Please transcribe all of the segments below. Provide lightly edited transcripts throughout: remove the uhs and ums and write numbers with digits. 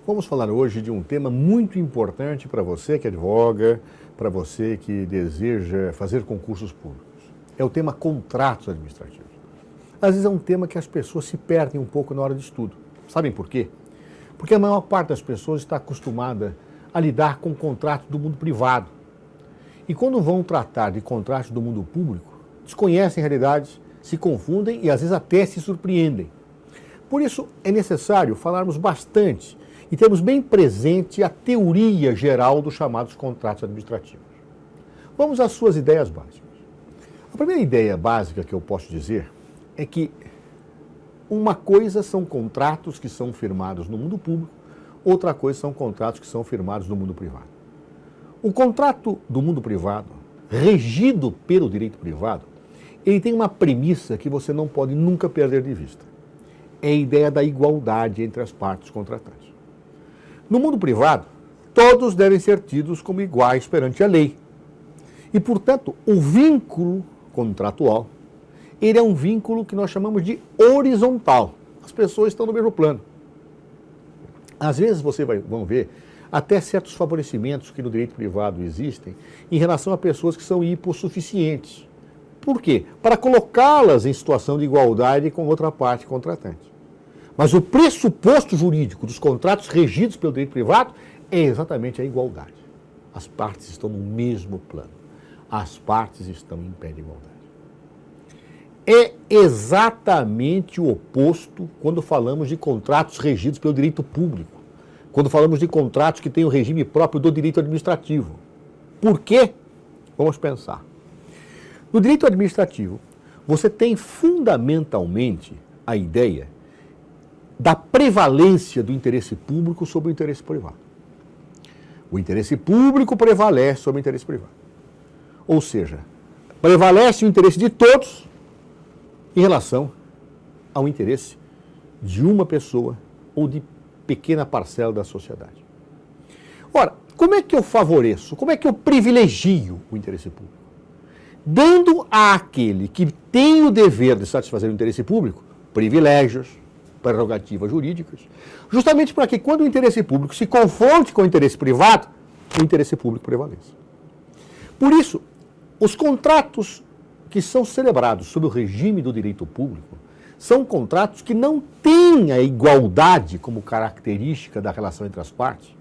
Vamos falar hoje de um tema muito importante para você que advoga, para você que deseja fazer concursos públicos. É o tema contratos administrativos. Às vezes é um tema que as pessoas se perdem um pouco na hora de estudo. Sabem por quê? Porque a maior parte das pessoas está acostumada a lidar com contratos do mundo privado. E quando vão tratar de contratos do mundo público, desconhecem realidades, se confundem e às vezes até se surpreendem. Por isso é necessário falarmos bastante e termos bem presente a teoria geral dos chamados contratos administrativos. Vamos às suas ideias básicas. A primeira ideia básica que eu posso dizer é que uma coisa são contratos que são firmados no mundo público, outra coisa são contratos que são firmados no mundo privado. O contrato do mundo privado, regido pelo direito privado, ele tem uma premissa que você não pode nunca perder de vista. É a ideia da igualdade entre as partes contratantes. No mundo privado, todos devem ser tidos como iguais perante a lei. E, portanto, o vínculo contratual, ele é um vínculo que nós chamamos de horizontal. As pessoas estão no mesmo plano. Às vezes vão ver até certos favorecimentos que no direito privado existem em relação a pessoas que são hipossuficientes. Por quê? Para colocá-las em situação de igualdade com outra parte contratante. Mas o pressuposto jurídico dos contratos regidos pelo direito privado é exatamente a igualdade. As partes estão no mesmo plano. As partes estão em pé de igualdade. É exatamente o oposto quando falamos de contratos regidos pelo direito público, quando falamos de contratos que têm o regime próprio do direito administrativo. Por quê? Vamos pensar. No direito administrativo, você tem fundamentalmente a ideia da prevalência do interesse público sobre o interesse privado. O interesse público prevalece sobre o interesse privado. Ou seja, prevalece o interesse de todos em relação ao interesse de uma pessoa ou de pequena parcela da sociedade. Ora, como é que eu favoreço, como é que eu privilegio o interesse público? Dando àquele que tem o dever de satisfazer o interesse público privilégios, prerrogativas jurídicas, justamente para que quando o interesse público se confronte com o interesse privado, o interesse público prevaleça. Por isso, os contratos que são celebrados sob o regime do direito público são contratos que não têm a igualdade como característica da relação entre as partes,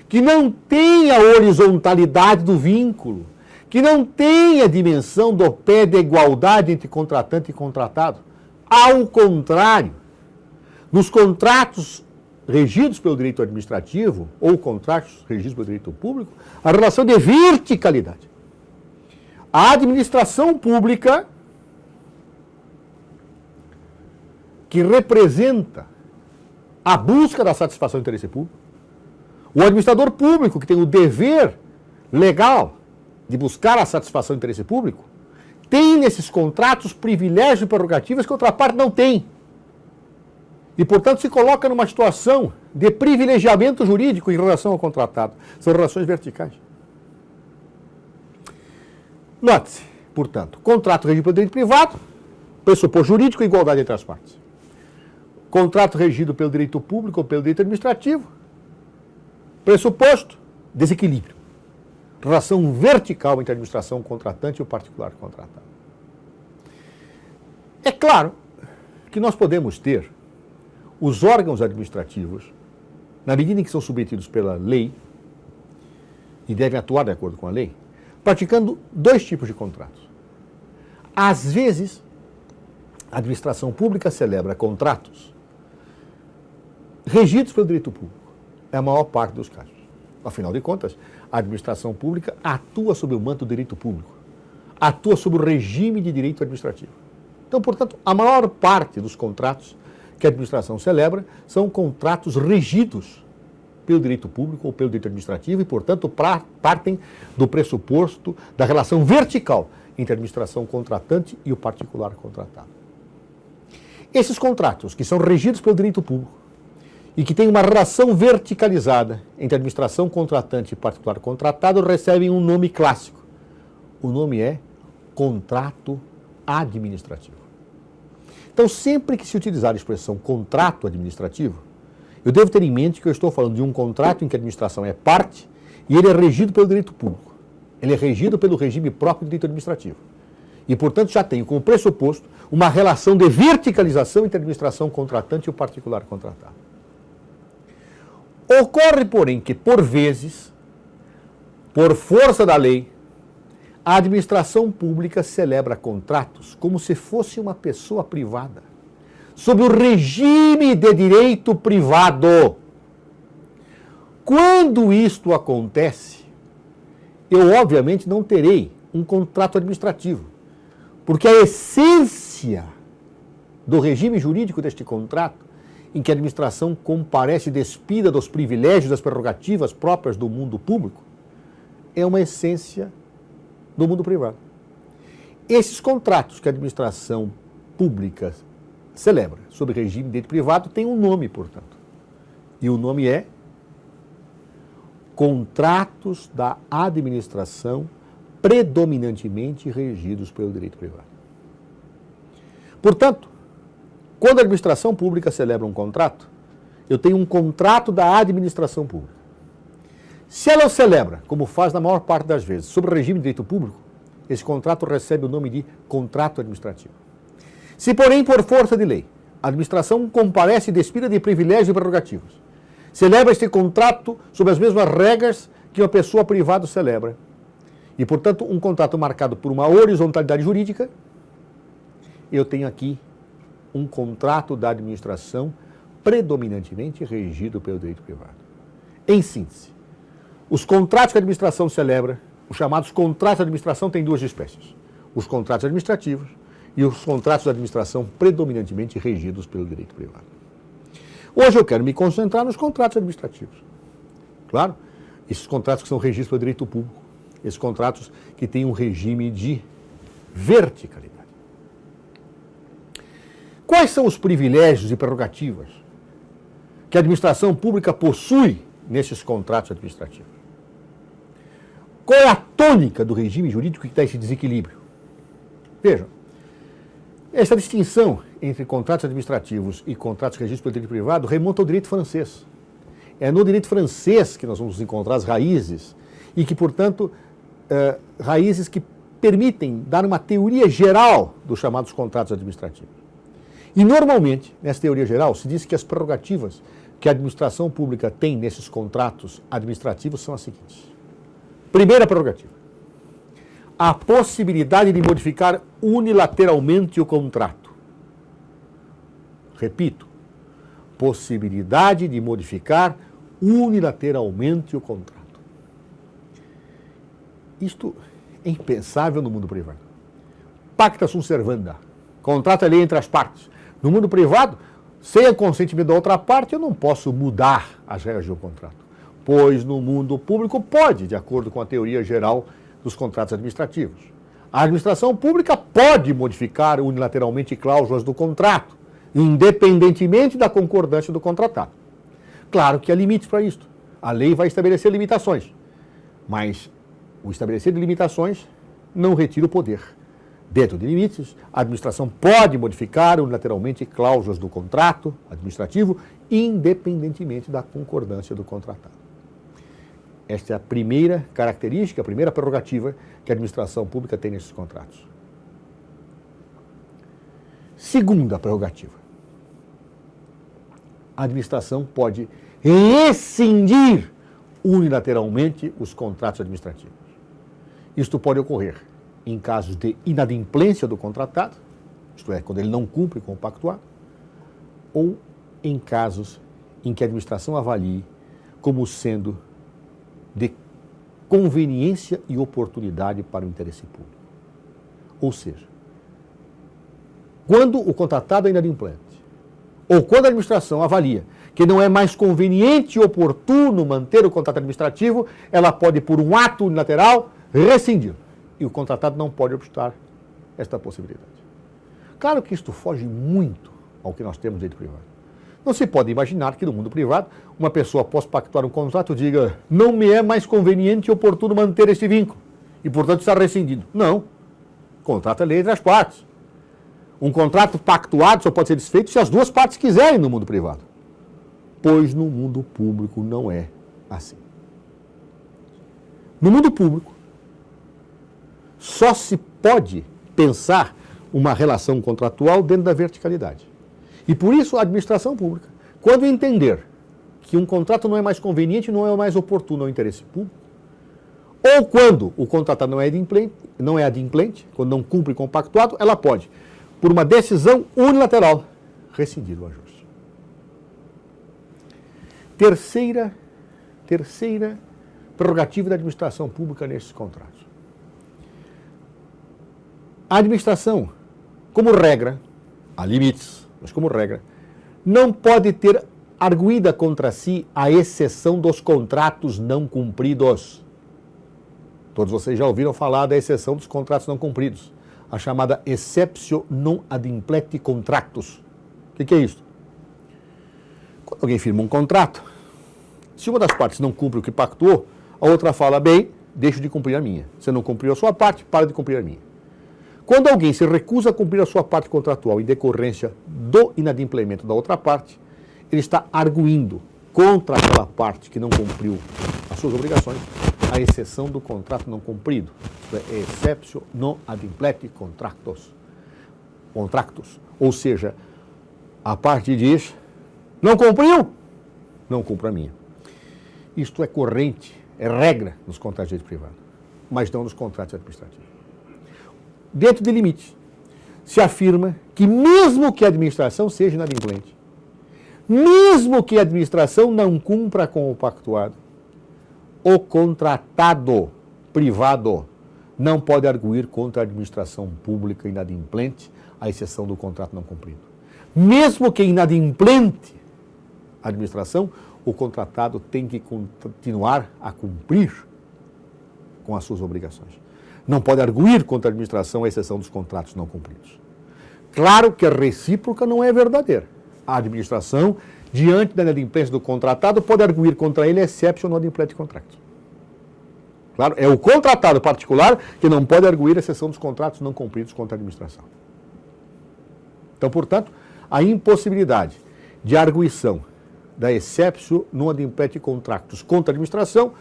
que não têm a horizontalidade do vínculo, que não têm a dimensão do pé de igualdade entre contratante e contratado. Ao contrário, nos contratos regidos pelo direito administrativo ou contratos regidos pelo direito público, a relação de verticalidade. A administração pública, que representa a busca da satisfação do interesse público, o administrador público, que tem o dever legal de buscar a satisfação do interesse público, tem nesses contratos privilégios e prerrogativas que outra parte não tem. E, portanto, se coloca numa situação de privilegiamento jurídico em relação ao contratado. São relações verticais. Note-se, portanto, contrato regido pelo direito privado, pressuposto jurídico e igualdade entre as partes. Contrato regido pelo direito público ou pelo direito administrativo, pressuposto, desequilíbrio. Relação vertical entre a administração contratante e o particular contratado. É claro que nós podemos ter os órgãos administrativos, na medida em que são submetidos pela lei e devem atuar de acordo com a lei, praticando dois tipos de contratos. Às vezes, a administração pública celebra contratos regidos pelo direito público. É a maior parte dos casos. Afinal de contas, a administração pública atua sob o manto do direito público, atua sob o regime de direito administrativo. Então, portanto, a maior parte dos contratos que a administração celebra são contratos regidos pelo direito público ou pelo direito administrativo e, portanto, partem do pressuposto da relação vertical entre a administração contratante e o particular contratado. Esses contratos, que são regidos pelo direito público e que têm uma relação verticalizada entre a administração contratante e particular contratado, recebem um nome clássico. O nome é contrato administrativo. Então, sempre que se utilizar a expressão contrato administrativo, Eu devo ter em mente que eu estou falando de um contrato em que a administração é parte e ele é regido pelo direito público. Ele é regido pelo regime próprio do direito administrativo. E, portanto, já tenho como pressuposto uma relação de verticalização entre a administração contratante e o particular contratado. Ocorre, porém, que, por vezes, por força da lei, a administração pública celebra contratos como se fosse uma pessoa privada, sob o regime de direito privado. Quando isto acontece, eu obviamente não terei um contrato administrativo, porque a essência do regime jurídico deste contrato, em que a administração comparece despida dos privilégios, das prerrogativas próprias do mundo público, é uma essência do mundo privado. Esses contratos que a administração pública celebra sob regime de direito privado têm um nome, portanto. E o nome é contratos da administração predominantemente regidos pelo direito privado. Portanto, quando a administração pública celebra um contrato, eu tenho um contrato da administração pública. Se ela o celebra, como faz na maior parte das vezes, sob o regime de direito público, esse contrato recebe o nome de contrato administrativo. Se, porém, por força de lei, a administração comparece despida de privilégios e prerrogativas, celebra este contrato sob as mesmas regras que uma pessoa privada celebra, e, portanto, um contrato marcado por uma horizontalidade jurídica, eu tenho aqui um contrato da administração predominantemente regido pelo direito privado. Em síntese, os contratos que a administração celebra, os chamados contratos de administração, têm duas espécies: os contratos administrativos e os contratos de administração predominantemente regidos pelo direito privado. Hoje eu quero me concentrar nos contratos administrativos. Claro, esses contratos que são regidos pelo direito público, esses contratos que têm um regime de verticalidade. Quais são os privilégios e prerrogativas que a administração pública possui nesses contratos administrativos? Qual é a tônica do regime jurídico que dá esse desequilíbrio? Vejam, essa distinção entre contratos administrativos e contratos regidos pelo direito privado remonta ao direito francês. É no direito francês que nós vamos encontrar as raízes e que, portanto, raízes que permitem dar uma teoria geral dos chamados contratos administrativos. E, normalmente, nessa teoria geral, se diz que as prerrogativas que a administração pública tem nesses contratos administrativos são as seguintes. Primeira prerrogativa: a possibilidade de modificar unilateralmente o contrato. Repito, possibilidade de modificar unilateralmente o contrato. Isto é impensável no mundo privado. Pacta sunt servanda. Contrato é lei entre as partes. No mundo privado, sem o consentimento da outra parte, eu não posso mudar as regras do contrato. Pois no mundo público pode, de acordo com a teoria geral dos contratos administrativos. A administração pública pode modificar unilateralmente cláusulas do contrato, independentemente da concordância do contratado. Claro que há limites para isto. A lei vai estabelecer limitações, mas o estabelecer de limitações não retira o poder. Dentro de limites, a administração pode modificar unilateralmente cláusulas do contrato administrativo, independentemente da concordância do contratado. Esta é a primeira característica, a primeira prerrogativa que a administração pública tem nesses contratos. Segunda prerrogativa: a administração pode rescindir unilateralmente os contratos administrativos. Isto pode ocorrer em casos de inadimplência do contratado, isto é, quando ele não cumpre com o pactuado, ou em casos em que a administração avalie como sendo de conveniência e oportunidade para o interesse público. Ou seja, quando o contratado é inadimplente, ou quando a administração avalia que não é mais conveniente e oportuno manter o contrato administrativo, ela pode, por um ato unilateral, rescindir. E o contratado não pode obstar esta possibilidade. Claro que isto foge muito ao que nós temos no direito privado. Não se pode imaginar que no mundo privado uma pessoa, após pactuar um contrato, diga: não me é mais conveniente e oportuno manter este vínculo e, portanto, está rescindido. Não. O contrato é lei entre as partes. Um contrato pactuado só pode ser desfeito se as duas partes quiserem no mundo privado. pois no mundo público não é assim. No mundo público, só se pode pensar uma relação contratual dentro da verticalidade. E por isso a administração pública, quando entender que um contrato não é mais conveniente, não é mais oportuno ao interesse público, ou quando o contratado não é adimplente, quando não cumpre com o pactuado, ela pode, por uma decisão unilateral, rescindir o ajuste. Terceira prerrogativa da administração pública nesses contratos. A administração, como regra, há limites, mas como regra, não pode ter arguída contra si a exceção dos contratos não cumpridos. Todos vocês já ouviram falar da exceção dos contratos não cumpridos, a chamada exceptio non adimpleti contractus. O que é isso? Quando alguém firma um contrato, se uma das partes não cumpre o que pactuou, a outra fala, bem, deixo de cumprir a minha. Você não cumpriu a sua parte, para de cumprir a minha. Quando alguém se recusa a cumprir a sua parte contratual em decorrência do inadimplemento da outra parte, ele está arguindo contra aquela parte que não cumpriu as suas obrigações, a exceção do contrato não cumprido. Exceptio non adimpleti contractus. Ou seja, a parte diz, não cumpriu? Não cumpra a minha. Isto é corrente, é regra nos contratos de direito privado, mas não nos contratos administrativos. Dentro de limites, se afirma que mesmo que a administração seja inadimplente, mesmo que a administração não cumpra com o pactuado, o contratado privado não pode arguir contra a administração pública inadimplente, à exceção do contrato não cumprido. Mesmo que inadimplente a administração, o contratado tem que continuar a cumprir com as suas obrigações. Não pode arguir contra a administração, à exceção dos contratos não cumpridos. Claro que a recíproca não é verdadeira. A administração, diante da inadimplência do contratado, pode arguir contra ele exceptio non adimpleti contractus. Claro, é o contratado particular que não pode arguir a exceção dos contratos não cumpridos contra a administração. Então, portanto, a impossibilidade de arguição da exceptio non adimpleti contractus contra a administração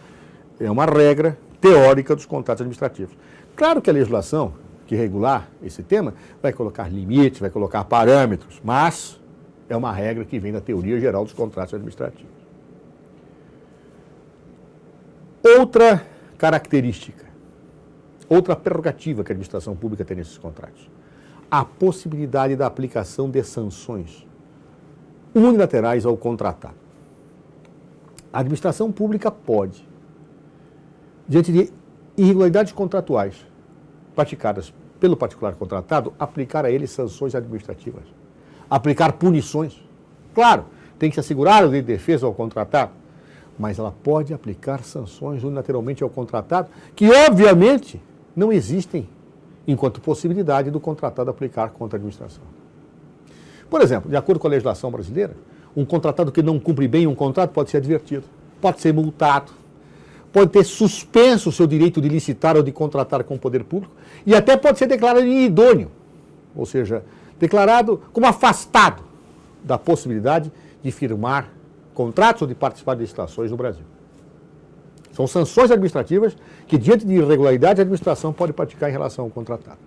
é uma regra teórica dos contratos administrativos. Claro que a legislação que regular esse tema vai colocar limites, vai colocar parâmetros, mas é uma regra que vem da teoria geral dos contratos administrativos. Outra característica, outra prerrogativa que a administração pública tem nesses contratos, a possibilidade da aplicação de sanções unilaterais ao contratado. A administração pública pode, diante de irregularidades contratuais praticadas pelo particular contratado, aplicar a ele sanções administrativas, aplicar punições. Claro, tem que se assegurar o direito de defesa ao contratado, mas ela pode aplicar sanções unilateralmente ao contratado, que obviamente não existem enquanto possibilidade do contratado aplicar contra a administração. Por exemplo, de acordo com a legislação brasileira, um contratado que não cumpre bem um contrato pode ser advertido, pode ser multado, pode ter suspenso o seu direito de licitar ou de contratar com o poder público e até pode ser declarado inidôneo, ou seja, declarado como afastado da possibilidade de firmar contratos ou de participar de licitações no Brasil. São sanções administrativas que, diante de irregularidade, a administração pode praticar em relação ao contratado.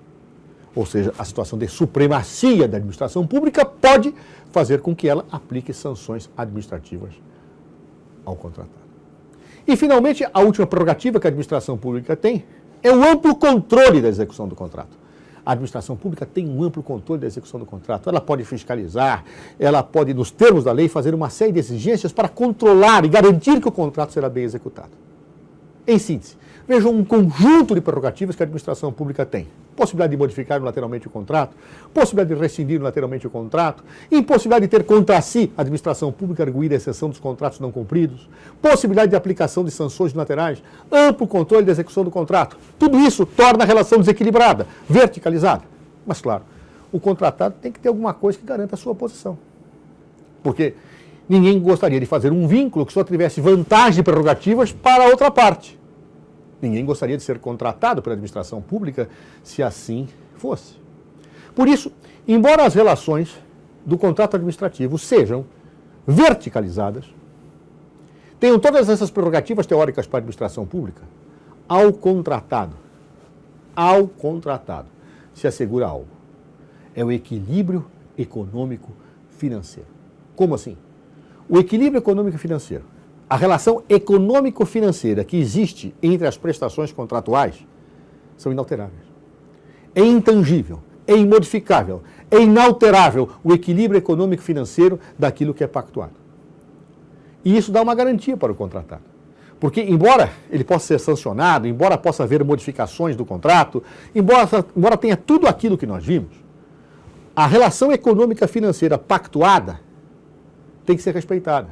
Ou seja, a situação de supremacia da administração pública pode fazer com que ela aplique sanções administrativas ao contratado. E, finalmente, a última prerrogativa que a administração pública tem é o amplo controle da execução do contrato. A administração pública tem um amplo controle da execução do contrato. Ela pode fiscalizar, ela pode, nos termos da lei, fazer uma série de exigências para controlar e garantir que o contrato será bem executado. Em síntese, vejam um conjunto de prerrogativas que a administração pública tem. Possibilidade de modificar unilateralmente o contrato, possibilidade de rescindir unilateralmente o contrato, impossibilidade de ter contra si a administração pública arguir a exceção dos contratos não cumpridos, possibilidade de aplicação de sanções unilaterais, amplo controle da execução do contrato. Tudo isso torna a relação desequilibrada, verticalizada. Mas, claro, o contratado tem que ter alguma coisa que garanta a sua posição. Porque ninguém gostaria de fazer um vínculo que só tivesse vantagens e prerrogativas para a outra parte. Ninguém gostaria de ser contratado pela administração pública se assim fosse. Por isso, embora as relações do contrato administrativo sejam verticalizadas, tenham todas essas prerrogativas teóricas para a administração pública, ao contratado se assegura algo. É o equilíbrio econômico-financeiro. Como assim? O equilíbrio econômico-financeiro, a relação econômico-financeira que existe entre as prestações contratuais são inalteráveis. É intangível, é imodificável, é inalterável o equilíbrio econômico-financeiro daquilo que é pactuado. E isso dá uma garantia para o contratado. Porque, embora ele possa ser sancionado, embora possa haver modificações do contrato, embora tenha tudo aquilo que nós vimos, a relação econômica financeira pactuada tem que ser respeitada.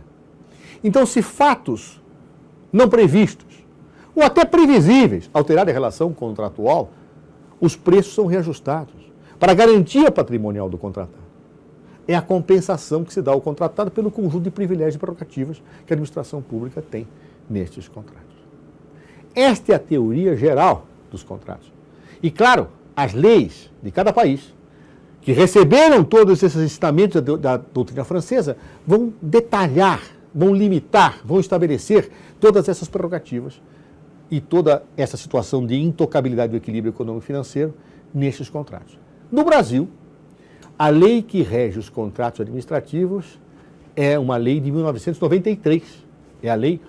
Então, se fatos não previstos, ou até previsíveis, alterarem a relação contratual, os preços são reajustados para a garantia patrimonial do contratado. É a compensação que se dá ao contratado pelo conjunto de privilégios e prerrogativas que a administração pública tem nestes contratos. Esta é a teoria geral dos contratos. E, claro, as leis de cada país, que receberam todos esses ensinamentos da doutrina francesa, vão detalhar, vão limitar, vão estabelecer todas essas prerrogativas e toda essa situação de intocabilidade do equilíbrio econômico-financeiro nestes contratos. No Brasil, a lei que rege os contratos administrativos é uma lei de 1993, é a Lei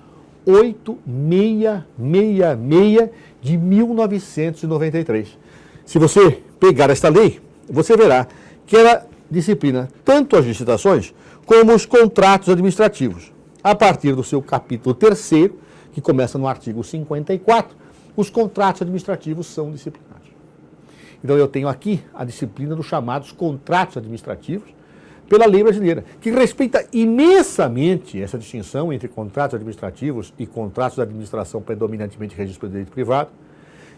8666 de 1993. Se você pegar esta lei, você verá que ela disciplina tanto as licitações como os contratos administrativos. A partir do seu capítulo 3º, que começa no artigo 54, os contratos administrativos são disciplinados. Então eu tenho aqui a disciplina dos chamados contratos administrativos pela lei brasileira, que respeita imensamente essa distinção entre contratos administrativos e contratos de administração predominantemente regidos pelo direito privado,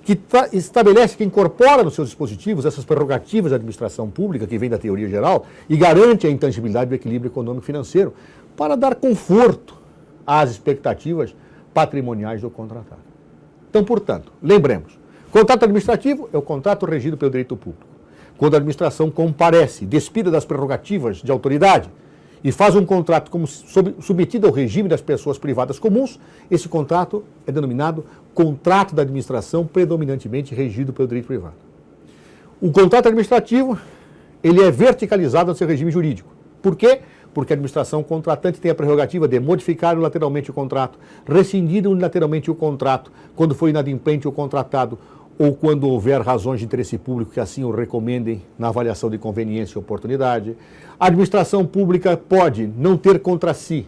que estabelece, que incorpora nos seus dispositivos essas prerrogativas da administração pública, que vem da teoria geral, e garante a intangibilidade do equilíbrio econômico-financeiro, para dar conforto às expectativas patrimoniais do contratado. Então, portanto, lembremos, contrato administrativo é o contrato regido pelo direito público. Quando a administração comparece, despida das prerrogativas de autoridade e faz um contrato como submetido ao regime das pessoas privadas comuns, esse contrato é denominado contrato da administração predominantemente regido pelo direito privado. O contrato administrativo, ele é verticalizado no seu regime jurídico. Por quê? Porque a administração contratante tem a prerrogativa de modificar unilateralmente o contrato, rescindir unilateralmente o contrato, quando for inadimplente o contratado, ou quando houver razões de interesse público que assim o recomendem na avaliação de conveniência e oportunidade. A administração pública pode não ter contra si,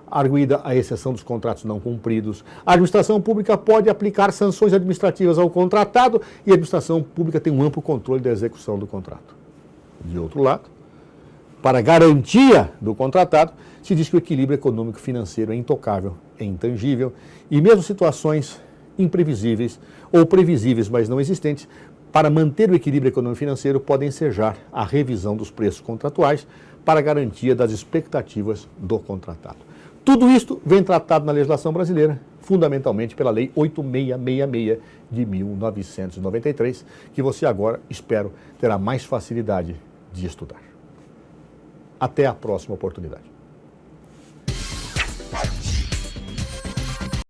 arguida a exceção dos contratos não cumpridos. A administração pública pode aplicar sanções administrativas ao contratado e a administração pública tem um amplo controle da execução do contrato. De outro lado, para garantia do contratado, se diz que o equilíbrio econômico-financeiro é intocável, é intangível, e mesmo situações imprevisíveis ou previsíveis, mas não existentes, para manter o equilíbrio econômico-financeiro podem ensejar a revisão dos preços contratuais para a garantia das expectativas do contratado. Tudo isto vem tratado na legislação brasileira, fundamentalmente pela Lei 8666 de 1993, que você agora, espero, terá mais facilidade de estudar. Até a próxima oportunidade.